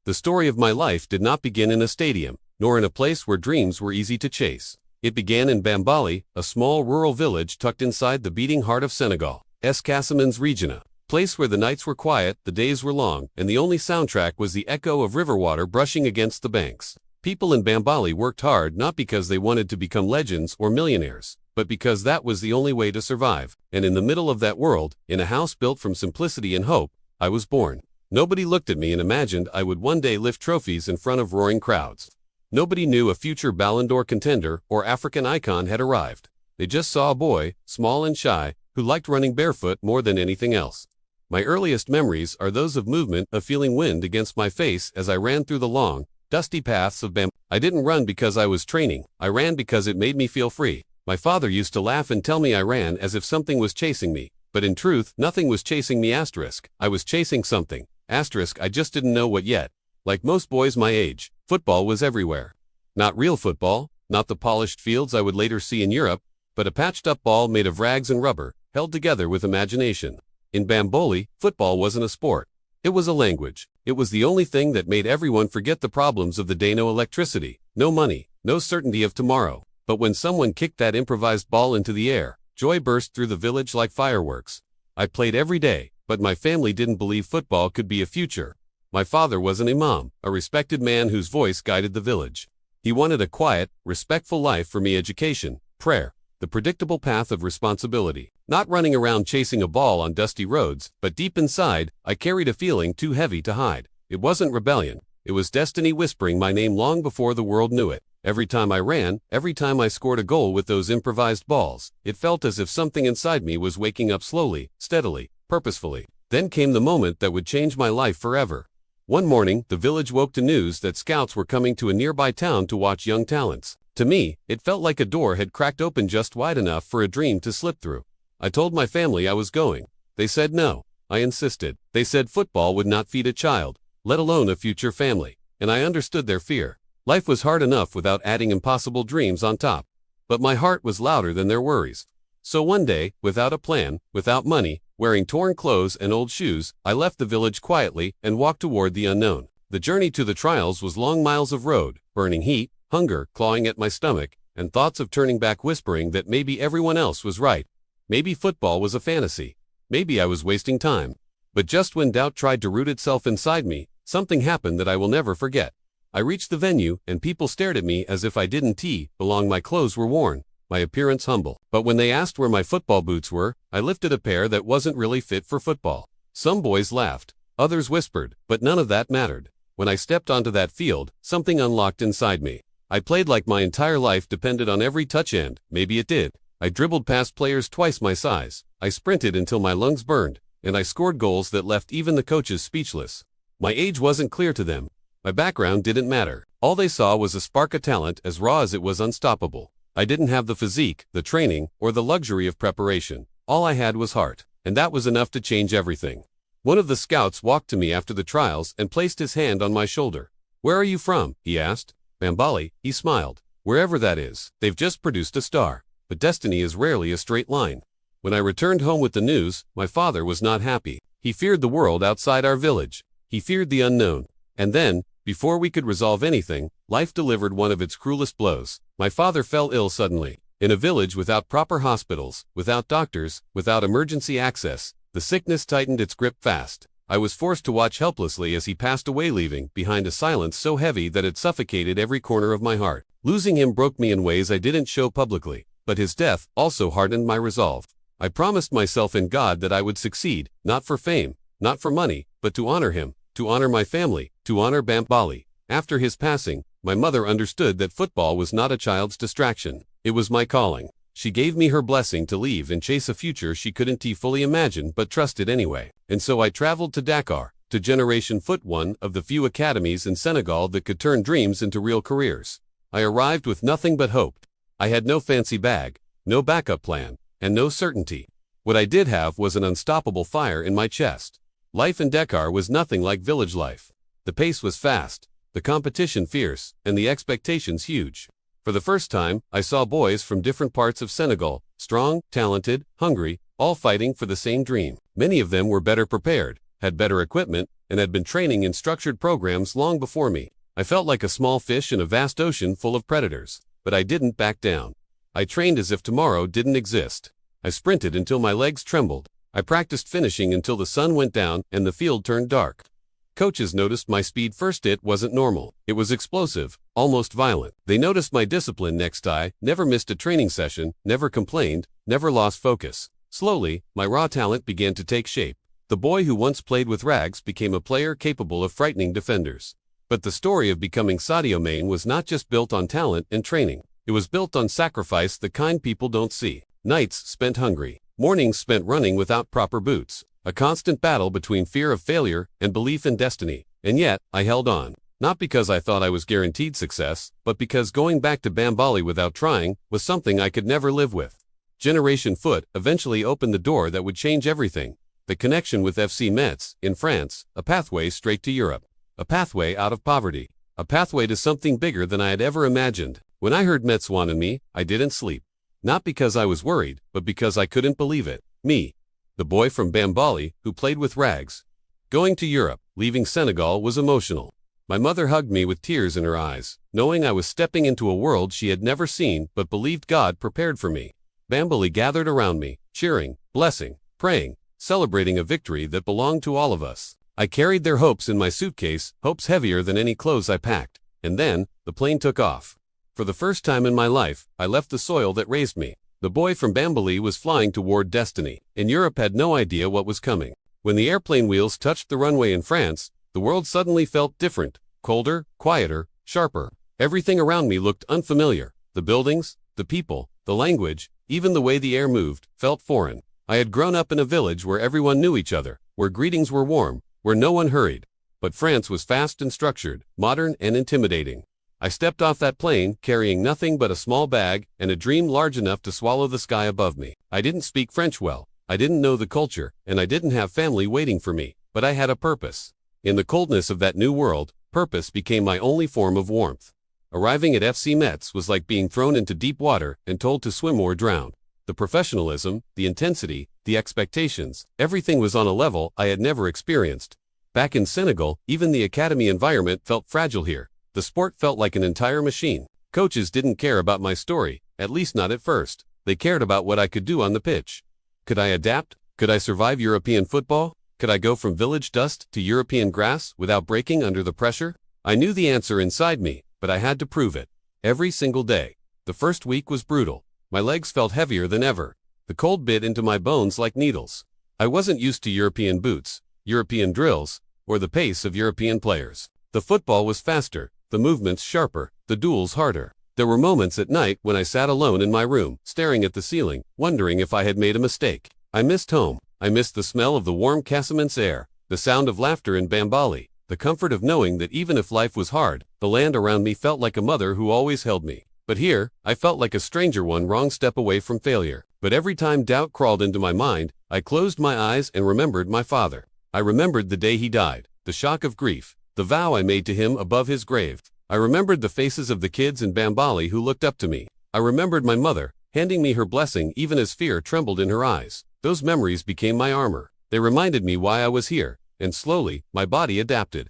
The story of my life did not begin in a stadium, nor in a place where dreams were easy to chase. It began in Bambali, a small rural village tucked inside the beating heart of Senegal. Casamance region, a place where the nights were quiet, the days were long, and the only soundtrack was the echo of river water brushing against the banks. People in Bambali worked hard not because they wanted to become legends or millionaires, but because that was the only way to survive. And in the middle of that world, in a house built from simplicity and hope, I was born. Nobody looked at me and imagined I would one day lift trophies in front of roaring crowds. Nobody knew a future Ballon d'Or contender or African icon had arrived. They just saw a boy, small and shy, who liked running barefoot more than anything else. My earliest memories are those of movement, of feeling wind against my face as I ran through the long, dusty paths of Bambali. I didn't run because I was training, I ran because it made me feel free. My father used to laugh and tell me I ran as if something was chasing me, but in truth, nothing was chasing me. I was chasing something. I just didn't know what yet. Like most boys my age, football was everywhere. Not real football, not the polished fields I would later see in Europe, but a patched-up ball made of rags and rubber, held together with imagination. In Bambali, football wasn't a sport. It was a language. It was the only thing that made everyone forget the problems of the day. No electricity, no money, no certainty of tomorrow. But when someone kicked that improvised ball into the air, joy burst through the village like fireworks. I played every day, but my family didn't believe football could be a future. My father was an imam, a respected man whose voice guided the village. He wanted a quiet, respectful life for me: education, prayer, the predictable path of responsibility. Not running around chasing a ball on dusty roads, but deep inside, I carried a feeling too heavy to hide. It wasn't rebellion. It was destiny whispering my name long before the world knew it. Every time I ran, every time I scored a goal with those improvised balls, it felt as if something inside me was waking up slowly, steadily, purposefully. Then came the moment that would change my life forever. One morning, the village woke to news that scouts were coming to a nearby town to watch young talents. To me, it felt like a door had cracked open just wide enough for a dream to slip through. I told my family I was going. They said no. I insisted. They said football would not feed a child, let alone a future family. And I understood their fear. Life was hard enough without adding impossible dreams on top. But my heart was louder than their worries. So one day, without a plan, without money, wearing torn clothes and old shoes, I left the village quietly and walked toward the unknown. The journey to the trials was long miles of road, burning heat, hunger clawing at my stomach, and thoughts of turning back whispering that maybe everyone else was right. Maybe football was a fantasy. Maybe I was wasting time. But just when doubt tried to root itself inside me, something happened that I will never forget. I reached the venue, and people stared at me as if I didn't belong. My clothes were worn, my appearance humble. But when they asked where my football boots were, I lifted a pair that wasn't really fit for football. Some boys laughed, others whispered, but none of that mattered. When I stepped onto that field, something unlocked inside me. I played like my entire life depended on every touch, and maybe it did. I dribbled past players twice my size. I sprinted until my lungs burned, and I scored goals that left even the coaches speechless. My age wasn't clear to them. My background didn't matter. All they saw was a spark of talent as raw as it was unstoppable. I didn't have the physique, the training, or the luxury of preparation. All I had was heart, and that was enough to change everything. One of the scouts walked to me after the trials and placed his hand on my shoulder. "Where are you from?" he asked. "Bambali," he smiled. "Wherever that is. They've just produced a star. But destiny is rarely a straight line." When I returned home with the news, my father was not happy. He feared the world outside our village. He feared the unknown. And then, before we could resolve anything, life delivered one of its cruelest blows. My father fell ill suddenly. In a village without proper hospitals, without doctors, without emergency access, the sickness tightened its grip fast. I was forced to watch helplessly as he passed away, leaving behind a silence so heavy that it suffocated every corner of my heart. Losing him broke me in ways I didn't show publicly, but his death also hardened my resolve. I promised myself in God that I would succeed, not for fame, not for money, but to honor him, to honor my family, to honor Bambali. After his passing, my mother understood that football was not a child's distraction. It was my calling. She gave me her blessing to leave and chase a future she couldn't fully imagine but trusted anyway. And so I traveled to Dakar, to Generation Foot, one of the few academies in Senegal that could turn dreams into real careers. I arrived with nothing but hope. I had no fancy bag, no backup plan, and no certainty. What I did have was an unstoppable fire in my chest. Life in Dakar was nothing like village life. The pace was fast, the competition fierce, and the expectations huge. For the first time, I saw boys from different parts of Senegal, strong, talented, hungry, all fighting for the same dream. Many of them were better prepared, had better equipment, and had been training in structured programs long before me. I felt like a small fish in a vast ocean full of predators, but I didn't back down. I trained as if tomorrow didn't exist. I sprinted until my legs trembled. I practiced finishing until the sun went down and the field turned dark. Coaches noticed my speed first. It wasn't normal. It was explosive, almost violent. They noticed my discipline next. I never missed a training session, never complained, never lost focus. Slowly, my raw talent began to take shape. The boy who once played with rags became a player capable of frightening defenders. But the story of becoming Sadio Mané was not just built on talent and training. It was built on sacrifice, the kind people don't see. Nights spent hungry. Mornings spent running without proper boots. A constant battle between fear of failure and belief in destiny. And yet, I held on. Not because I thought I was guaranteed success, but because going back to Bambali without trying was something I could never live with. Generation Foot eventually opened the door that would change everything. The connection with FC Metz, in France, a pathway straight to Europe. A pathway out of poverty. A pathway to something bigger than I had ever imagined. When I heard Metz wanted me, I didn't sleep. Not because I was worried, but because I couldn't believe it. Me, the boy from Bambali, who played with rags. Going to Europe, leaving Senegal was emotional. My mother hugged me with tears in her eyes, knowing I was stepping into a world she had never seen but believed God prepared for me. Bambali gathered around me, cheering, blessing, praying, celebrating a victory that belonged to all of us. I carried their hopes in my suitcase, hopes heavier than any clothes I packed. And then, the plane took off. For the first time in my life, I left the soil that raised me. The boy from Bambali was flying toward destiny, and Europe had no idea what was coming. When the airplane wheels touched the runway in France, the world suddenly felt different, colder, quieter, sharper. Everything around me looked unfamiliar. The buildings, the people, the language, even the way the air moved, felt foreign. I had grown up in a village where everyone knew each other, where greetings were warm, where no one hurried. But France was fast and structured, modern and intimidating. I stepped off that plane, carrying nothing but a small bag and a dream large enough to swallow the sky above me. I didn't speak French well, I didn't know the culture, and I didn't have family waiting for me, but I had a purpose. In the coldness of that new world, purpose became my only form of warmth. Arriving at FC Metz was like being thrown into deep water and told to swim or drown. The professionalism, the intensity, the expectations, everything was on a level I had never experienced. Back in Senegal, even the academy environment felt fragile here. The sport felt like an entire machine. Coaches didn't care about my story, at least not at first. They cared about what I could do on the pitch. Could I adapt? Could I survive European football? Could I go from village dust to European grass without breaking under the pressure? I knew the answer inside me, but I had to prove it. Every single day. The first week was brutal. My legs felt heavier than ever. The cold bit into my bones like needles. I wasn't used to European boots, European drills, or the pace of European players. The football was faster, the movements sharper, the duels harder. There were moments at night when I sat alone in my room, staring at the ceiling, wondering if I had made a mistake. I missed home. I missed the smell of the warm Casamance air, the sound of laughter in Bambali, the comfort of knowing that even if life was hard, the land around me felt like a mother who always held me. But here, I felt like a stranger, one wrong step away from failure. But every time doubt crawled into my mind, I closed my eyes and remembered my father. I remembered the day he died, the shock of grief, the vow I made to him above his grave. I remembered the faces of the kids in Bambali who looked up to me. I remembered my mother, handing me her blessing even as fear trembled in her eyes. Those memories became my armor. They reminded me why I was here, and slowly, my body adapted.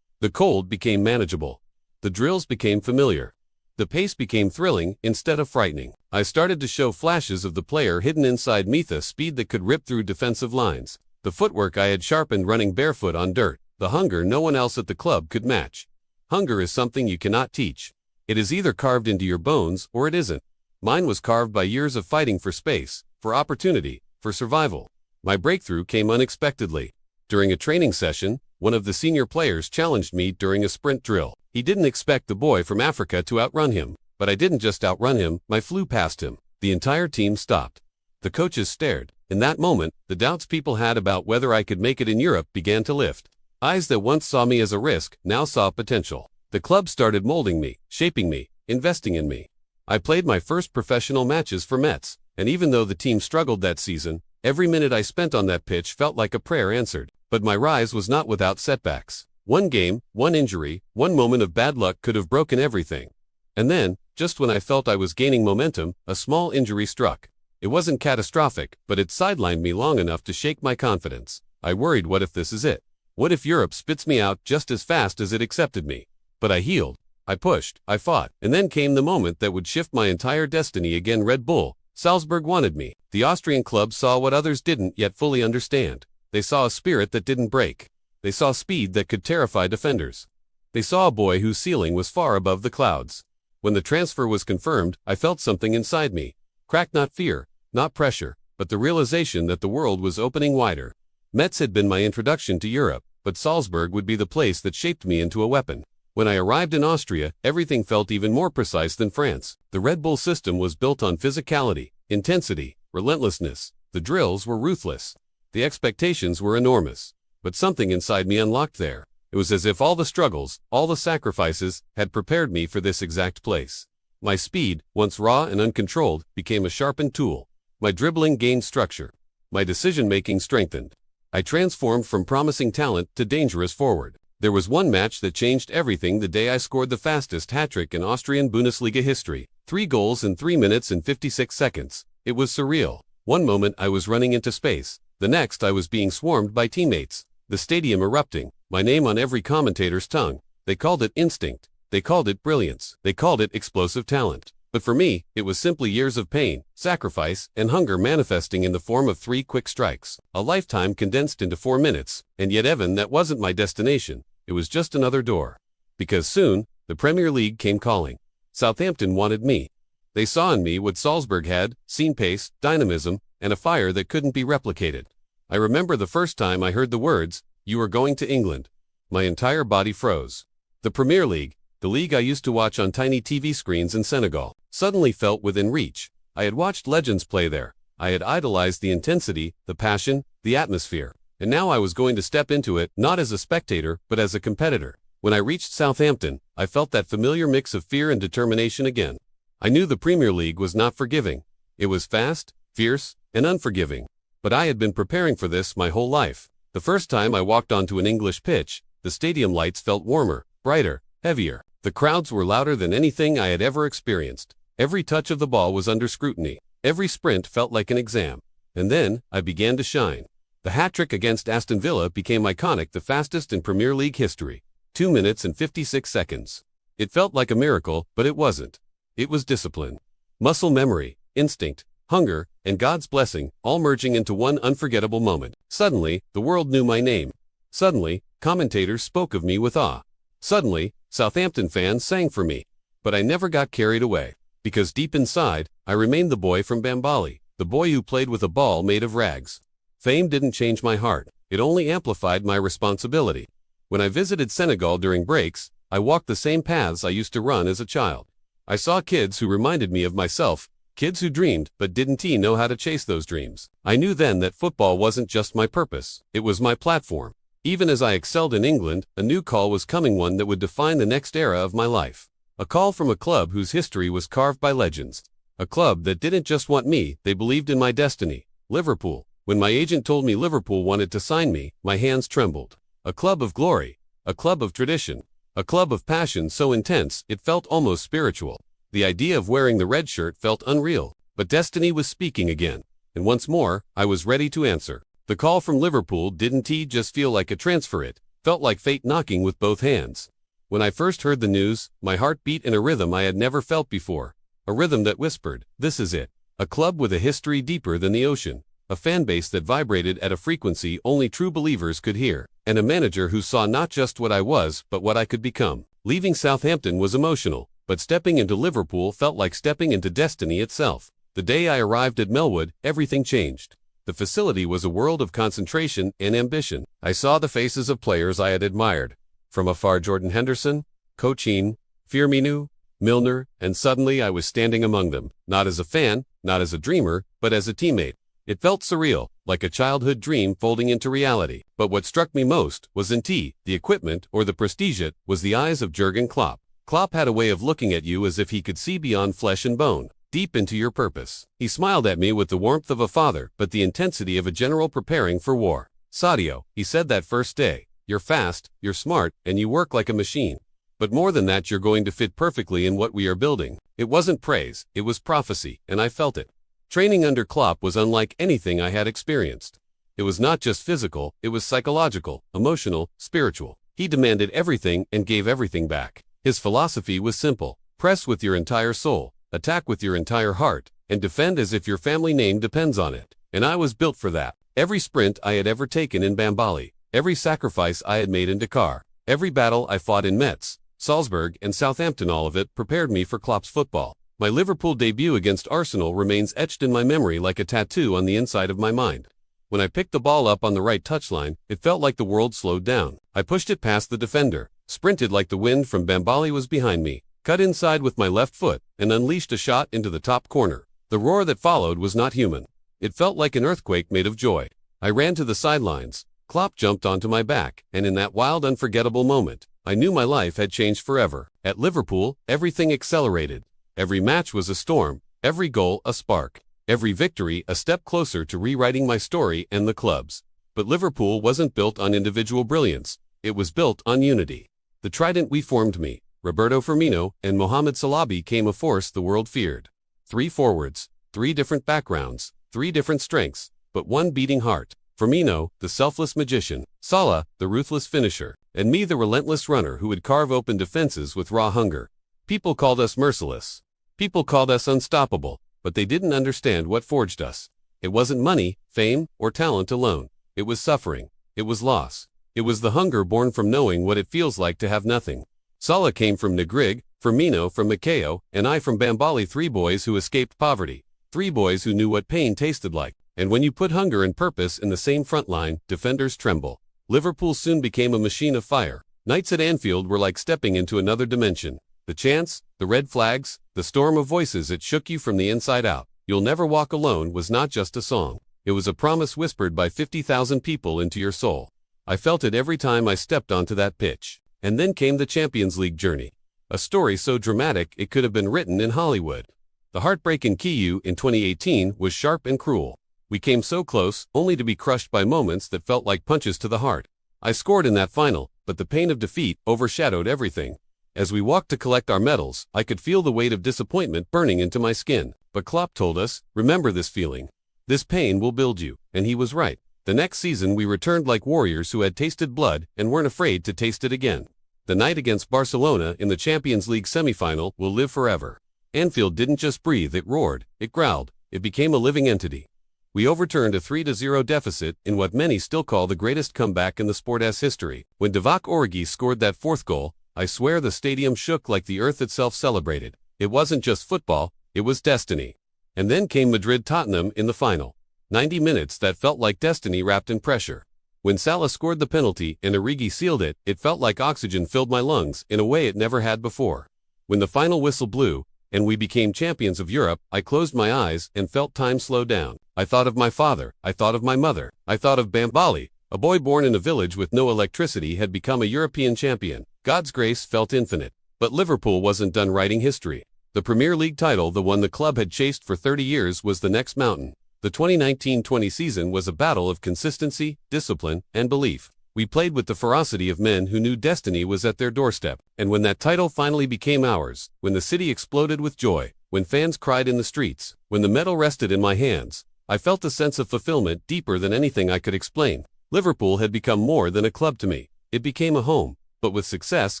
The cold became manageable. The drills became familiar. The pace became thrilling instead of frightening. I started to show flashes of the player hidden inside me, the speed that could rip through defensive lines, the footwork I had sharpened running barefoot on dirt, the hunger no one else at the club could match. Hunger is something you cannot teach. It is either carved into your bones or it isn't. Mine was carved by years of fighting for space, for opportunity, for survival. My breakthrough came unexpectedly. During a training session, one of the senior players challenged me during a sprint drill. He didn't expect the boy from Africa to outrun him, but I didn't just outrun him, I flew past him. The entire team stopped. The coaches stared. In that moment, the doubts people had about whether I could make it in Europe began to lift. Eyes that once saw me as a risk now saw potential. The club started molding me, shaping me, investing in me. I played my first professional matches for Metz, and even though the team struggled that season, every minute I spent on that pitch felt like a prayer answered. But my rise was not without setbacks. One game, one injury, one moment of bad luck could have broken everything. And then, just when I felt I was gaining momentum, a small injury struck. It wasn't catastrophic, but it sidelined me long enough to shake my confidence. I worried, what if this is it? What if Europe spits me out just as fast as it accepted me? But I healed. I pushed. I fought. And then came the moment that would shift my entire destiny again. Red Bull. Salzburg wanted me. The Austrian club saw what others didn't yet fully understand. They saw a spirit that didn't break. They saw speed that could terrify defenders. They saw a boy whose ceiling was far above the clouds. When the transfer was confirmed, I felt something inside me. Cracked, not fear, not pressure, but the realization that the world was opening wider. Metz had been my introduction to Europe, but Salzburg would be the place that shaped me into a weapon. When I arrived in Austria, everything felt even more precise than France. The Red Bull system was built on physicality, intensity, relentlessness. The drills were ruthless. The expectations were enormous. But something inside me unlocked there. It was as if all the struggles, all the sacrifices, had prepared me for this exact place. My speed, once raw and uncontrolled, became a sharpened tool. My dribbling gained structure. My decision-making strengthened. I transformed from promising talent to dangerous forward. There was one match that changed everything the day I scored the fastest hat-trick in Austrian Bundesliga history. 3 goals in 3 minutes and 56 seconds. It was surreal. One moment I was running into space. The next I was being swarmed by teammates. The stadium erupting. My name on every commentator's tongue. They called it instinct. They called it brilliance. They called it explosive talent. But for me, it was simply years of pain, sacrifice, and hunger manifesting in the form of 3 quick strikes. A lifetime condensed into 4 minutes. And yet Evan, that wasn't my destination. It was just another door. Because soon, the Premier League came calling. Southampton wanted me. They saw in me what Salzburg had, seen pace, dynamism, and a fire that couldn't be replicated. I remember the first time I heard the words, "You are going to England." My entire body froze. The Premier League, the league I used to watch on tiny TV screens in Senegal, suddenly felt within reach. I had watched legends play there. I had idolized the intensity, the passion, the atmosphere. And now I was going to step into it, not as a spectator, but as a competitor. When I reached Southampton, I felt that familiar mix of fear and determination again. I knew the Premier League was not forgiving. It was fast, fierce, and unforgiving. But I had been preparing for this my whole life. The first time I walked onto an English pitch, the stadium lights felt warmer, brighter, heavier. The crowds were louder than anything I had ever experienced. Every touch of the ball was under scrutiny. Every sprint felt like an exam. And then, I began to shine. The hat-trick against Aston Villa became iconic, the fastest in Premier League history. 2 minutes and 56 seconds. It felt like a miracle, but it wasn't. It was discipline. Muscle memory, instinct, hunger, and God's blessing, all merging into one unforgettable moment. Suddenly, the world knew my name. Suddenly, commentators spoke of me with awe. Suddenly, Southampton fans sang for me. But I never got carried away. Because deep inside, I remained the boy from Bambali, the boy who played with a ball made of rags. Fame didn't change my heart. It only amplified my responsibility. When I visited Senegal during breaks, I walked the same paths I used to run as a child. I saw kids who reminded me of myself, kids who dreamed but didn't know how to chase those dreams. I knew then that football wasn't just my purpose, it was my platform. Even as I excelled in England, a new call was coming, one that would define the next era of my life. A call from a club whose history was carved by legends. A club that didn't just want me, they believed in my destiny. Liverpool. When my agent told me Liverpool wanted to sign me, my hands trembled. A club of glory. A club of tradition. A club of passion so intense, it felt almost spiritual. The idea of wearing the red shirt felt unreal. But destiny was speaking again. And once more, I was ready to answer. The call from Liverpool didn't just feel like a transfer, it felt like fate knocking with both hands. When I first heard the news, my heart beat in a rhythm I had never felt before. A rhythm that whispered, "This is it." A club with a history deeper than the ocean. A fan base that vibrated at a frequency only true believers could hear. And a manager who saw not just what I was, but what I could become. Leaving Southampton was emotional, but stepping into Liverpool felt like stepping into destiny itself. The day I arrived at Melwood, everything changed. The facility was a world of concentration and ambition. I saw the faces of players I had admired. From afar, Jordan Henderson, Coachine, Firmino, Milner, and suddenly I was standing among them, not as a fan, not as a dreamer, but as a teammate. It felt surreal, like a childhood dream folding into reality. But what struck me most wasn't the equipment or the prestige, it was the eyes of Jurgen Klopp. Klopp had a way of looking at you as if he could see beyond flesh and bone, deep into your purpose. He smiled at me with the warmth of a father, but the intensity of a general preparing for war. "Sadio," he said that first day, "you're fast, you're smart, and you work like a machine. But more than that, you're going to fit perfectly in what we are building." It wasn't praise, it was prophecy, and I felt it. Training under Klopp was unlike anything I had experienced. It was not just physical, it was psychological, emotional, spiritual. He demanded everything and gave everything back. His philosophy was simple: press with your entire soul, attack with your entire heart, and defend as if your family name depends on it. And I was built for that. Every sprint I had ever taken in Bambali, every sacrifice I had made in Dakar, every battle I fought in Metz, Salzburg, and Southampton, all of it prepared me for Klopp's football. My Liverpool debut against Arsenal remains etched in my memory like a tattoo on the inside of my mind. When I picked the ball up on the right touchline, it felt like the world slowed down. I pushed it past the defender, sprinted like the wind from Bambali was behind me, cut inside with my left foot, and unleashed a shot into the top corner. The roar that followed was not human. It felt like an earthquake made of joy. I ran to the sidelines. Klopp jumped onto my back, and in that wild, unforgettable moment, I knew my life had changed forever. At Liverpool, everything accelerated. Every match was a storm, every goal a spark, every victory a step closer to rewriting my story and the club's. But Liverpool wasn't built on individual brilliance. It was built on unity. The trident we formed, me, Roberto Firmino, and Mohamed Salah, became a force the world feared. 3 forwards, 3 different backgrounds, 3 different strengths, but one beating heart. Firmino, the selfless magician; Salah, the ruthless finisher; and me, the relentless runner who would carve open defenses with raw hunger. People called us merciless. People called us unstoppable, but they didn't understand what forged us. It wasn't money, fame, or talent alone. It was suffering. It was loss. It was the hunger born from knowing what it feels like to have nothing. Salah came from Negrig, Firmino from Macao, and I from Bambali, 3 boys who escaped poverty. 3 boys who knew what pain tasted like. And when you put hunger and purpose in the same front line, defenders tremble. Liverpool soon became a machine of fire. Nights at Anfield were like stepping into another dimension. The chants, the red flags, the storm of voices that shook you from the inside out. "You'll never walk alone" was not just a song. It was a promise whispered by 50,000 people into your soul. I felt it every time I stepped onto that pitch. And then came the Champions League journey. A story so dramatic it could have been written in Hollywood. The heartbreak in Kyiv in 2018 was sharp and cruel. We came so close, only to be crushed by moments that felt like punches to the heart. I scored in that final, but the pain of defeat overshadowed everything. As we walked to collect our medals, I could feel the weight of disappointment burning into my skin. But Klopp told us, "Remember this feeling. This pain will build you." And he was right. The next season we returned like warriors who had tasted blood and weren't afraid to taste it again. The night against Barcelona in the Champions League semifinal will live forever. Anfield didn't just breathe, it roared, it growled, it became a living entity. We overturned a 3-0 deficit in what many still call the greatest comeback in the sport's history. When Divock Origi scored that 4th goal, I swear the stadium shook like the earth itself celebrated. It wasn't just football, it was destiny. And then came Madrid-Tottenham in the final. 90 minutes that felt like destiny wrapped in pressure. When Salah scored the penalty and Origi sealed it, it felt like oxygen filled my lungs in a way it never had before. When the final whistle blew, and we became champions of Europe, I closed my eyes and felt time slow down. I thought of my father, I thought of my mother, I thought of Bambali, a boy born in a village with no electricity had become a European champion. God's grace felt infinite. But Liverpool wasn't done writing history. The Premier League title, the one the club had chased for 30 years, was the next mountain. The 2019-20 season was a battle of consistency, discipline, and belief. We played with the ferocity of men who knew destiny was at their doorstep. And when that title finally became ours, when the city exploded with joy, when fans cried in the streets, when the medal rested in my hands, I felt a sense of fulfillment deeper than anything I could explain. Liverpool had become more than a club to me. It became a home. But with success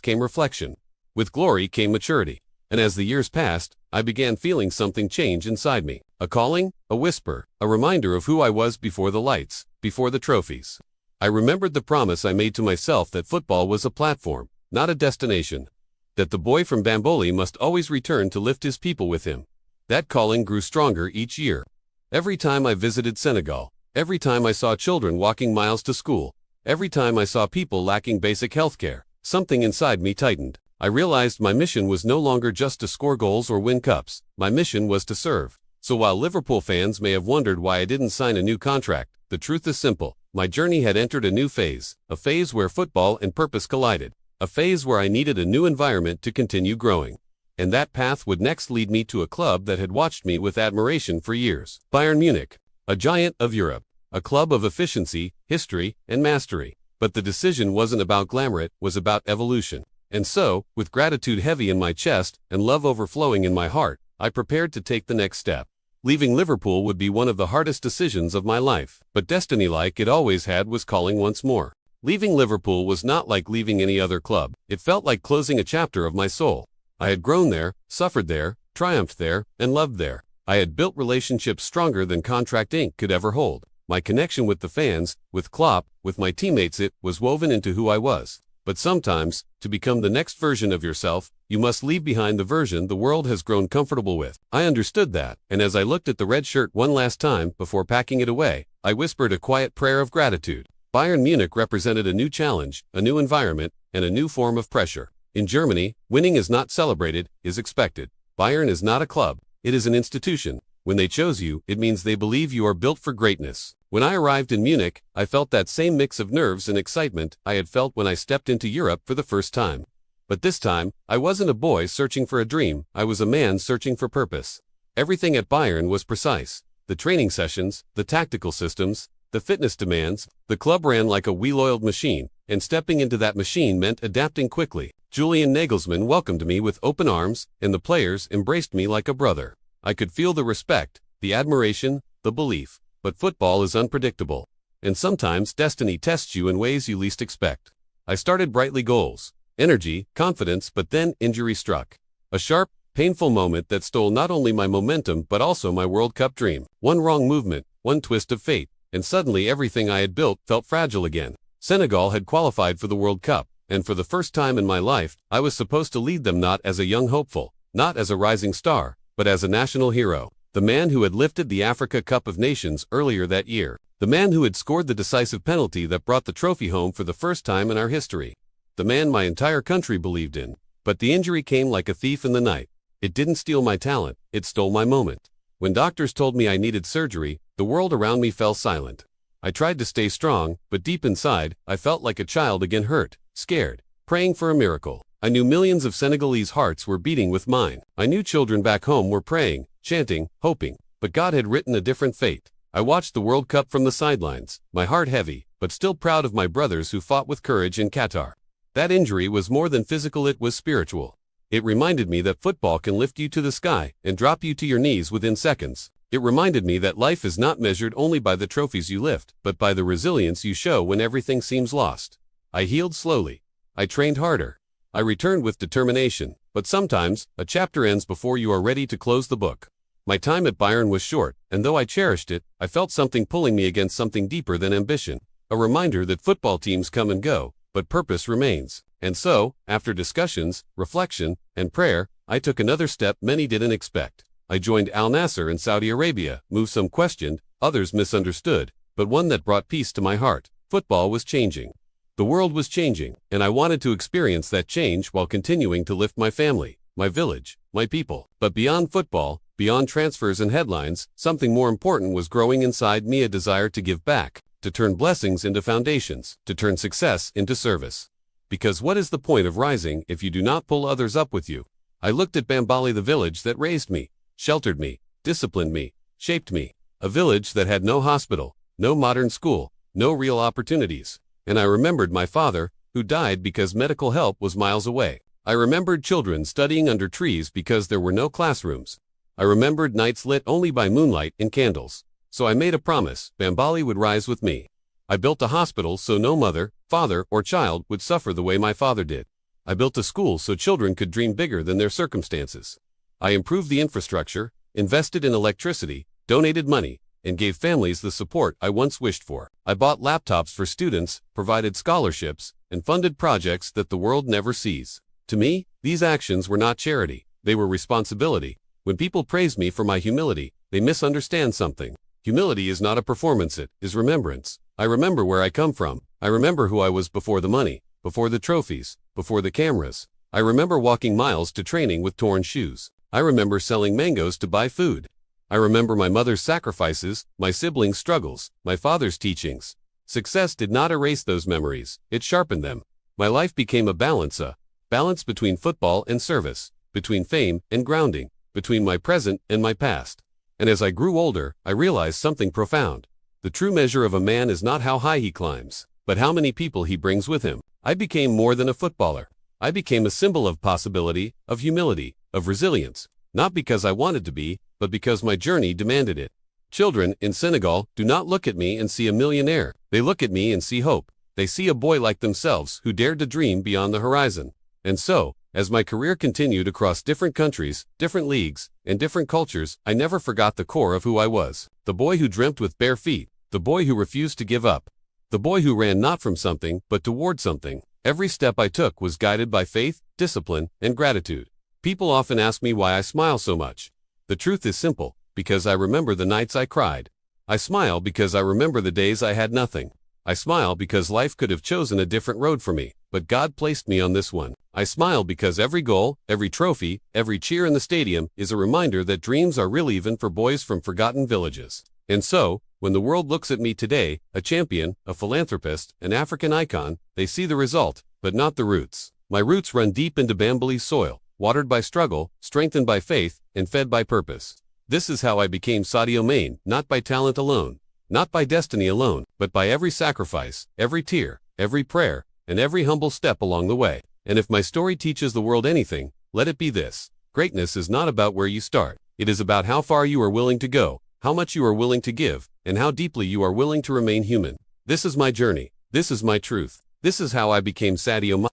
came reflection. With glory came maturity. And as the years passed, I began feeling something change inside me. A calling, a whisper, a reminder of who I was before the lights, before the trophies. I remembered the promise I made to myself that football was a platform, not a destination. That the boy from Bambali must always return to lift his people with him. That calling grew stronger each year. Every time I visited Senegal, every time I saw children walking miles to school, every time I saw people lacking basic health care, something inside me tightened. I realized my mission was no longer just to score goals or win cups. My mission was to serve. So while Liverpool fans may have wondered why I didn't sign a new contract, the truth is simple. My journey had entered a new phase, a phase where football and purpose collided, a phase where I needed a new environment to continue growing. And that path would next lead me to a club that had watched me with admiration for years. Bayern Munich, a giant of Europe, a club of efficiency, history, and mastery. But the decision wasn't about glamour, it was about evolution. And so, with gratitude heavy in my chest and love overflowing in my heart, I prepared to take the next step. Leaving Liverpool would be one of the hardest decisions of my life, but destiny, like it always had, was calling once more. Leaving Liverpool was not like leaving any other club. It felt like closing a chapter of my soul. I had grown there, suffered there, triumphed there, and loved there. I had built relationships stronger than contract ink could ever hold. My connection with the fans, with Klopp, with my teammates, it was woven into who I was. But sometimes, to become the next version of yourself, you must leave behind the version the world has grown comfortable with. I understood that, and as I looked at the red shirt one last time before packing it away, I whispered a quiet prayer of gratitude. Bayern Munich represented a new challenge, a new environment, and a new form of pressure. In Germany, winning is not celebrated, is expected. Bayern is not a club, it is an institution. When they chose you, it means they believe you are built for greatness. When I arrived in Munich, I felt that same mix of nerves and excitement I had felt when I stepped into Europe for the first time. But this time, I wasn't a boy searching for a dream, I was a man searching for purpose. Everything at Bayern was precise. The training sessions, the tactical systems, the fitness demands. The club ran like a well-oiled machine, and stepping into that machine meant adapting quickly. Julian Nagelsmann welcomed me with open arms, and the players embraced me like a brother. I could feel the respect, the admiration, the belief. But football is unpredictable, and sometimes destiny tests you in ways you least expect. I started brightly, goals, energy, confidence, but then injury struck. A sharp, painful moment that stole not only my momentum but also my World Cup dream. One wrong movement, one twist of fate, and suddenly everything I had built felt fragile again. Senegal had qualified for the World Cup, and for the first time in my life, I was supposed to lead them not as a young hopeful, not as a rising star, but as a national hero. The man who had lifted the Africa Cup of Nations earlier that year. The man who had scored the decisive penalty that brought the trophy home for the first time in our history. The man my entire country believed in. But the injury came like a thief in the night. It didn't steal my talent, it stole my moment. When doctors told me I needed surgery, the world around me fell silent. I tried to stay strong, but deep inside, I felt like a child again, hurt, scared, praying for a miracle. I knew millions of Senegalese hearts were beating with mine. I knew children back home were praying, chanting, hoping, but God had written a different fate. I watched the World Cup from the sidelines, my heart heavy, but still proud of my brothers who fought with courage in Qatar. That injury was more than physical, it was spiritual. It reminded me that football can lift you to the sky and drop you to your knees within seconds. It reminded me that life is not measured only by the trophies you lift, but by the resilience you show when everything seems lost. I healed slowly. I trained harder. I returned with determination, but sometimes, a chapter ends before you are ready to close the book. My time at Bayern was short, and though I cherished it, I felt something pulling me against something deeper than ambition. A reminder that football teams come and go, but purpose remains. And so, after discussions, reflection, and prayer, I took another step many didn't expect. I joined Al Nassr in Saudi Arabia, moves some questioned, others misunderstood, but one that brought peace to my heart. Football was changing. The world was changing, and I wanted to experience that change while continuing to lift my family, my village, my people. But beyond football, beyond transfers and headlines, something more important was growing inside me, a desire to give back, to turn blessings into foundations, to turn success into service. Because what is the point of rising if you do not pull others up with you? I looked at Bambali, the village that raised me, sheltered me, disciplined me, shaped me. A village that had no hospital, no modern school, no real opportunities. And I remembered my father, who died because medical help was miles away. I remembered children studying under trees because there were no classrooms. I remembered nights lit only by moonlight and candles. So I made a promise, Bambali would rise with me. I built a hospital so no mother, father, or child would suffer the way my father did. I built a school so children could dream bigger than their circumstances. I improved the infrastructure, invested in electricity, donated money, and gave families the support I once wished for. I bought laptops for students, provided scholarships, and funded projects that the world never sees. To me, these actions were not charity, they were responsibility. When people praise me for my humility, they misunderstand something. Humility is not a performance, it is remembrance. I remember where I come from. I remember who I was before the money, before the trophies, before the cameras. I remember walking miles to training with torn shoes. I remember selling mangoes to buy food. I remember my mother's sacrifices, my siblings' struggles, my father's teachings. Success did not erase those memories, it sharpened them. My life became a balance between football and service, between fame and grounding, between my present and my past. And as I grew older, I realized something profound. The true measure of a man is not how high he climbs, but how many people he brings with him. I became more than a footballer. I became a symbol of possibility, of humility, of resilience. Not because I wanted to be, but because my journey demanded it. Children in Senegal do not look at me and see a millionaire. They look at me and see hope. They see a boy like themselves who dared to dream beyond the horizon. And so, as my career continued across different countries, different leagues, and different cultures, I never forgot the core of who I was. The boy who dreamt with bare feet. The boy who refused to give up. The boy who ran not from something, but toward something. Every step I took was guided by faith, discipline, and gratitude. People often ask me why I smile so much. The truth is simple, because I remember the nights I cried. I smile because I remember the days I had nothing. I smile because life could have chosen a different road for me, but God placed me on this one. I smile because every goal, every trophy, every cheer in the stadium is a reminder that dreams are real even for boys from forgotten villages. And so, when the world looks at me today, a champion, a philanthropist, an African icon, they see the result, but not the roots. My roots run deep into Bambali's soil, watered by struggle, strengthened by faith, and fed by purpose. This is how I became Sadio Mané, not by talent alone, not by destiny alone, but by every sacrifice, every tear, every prayer, and every humble step along the way. And if my story teaches the world anything, let it be this. Greatness is not about where you start. It is about how far you are willing to go, how much you are willing to give, and how deeply you are willing to remain human. This is my journey. This is my truth. This is how I became Sadio Mané.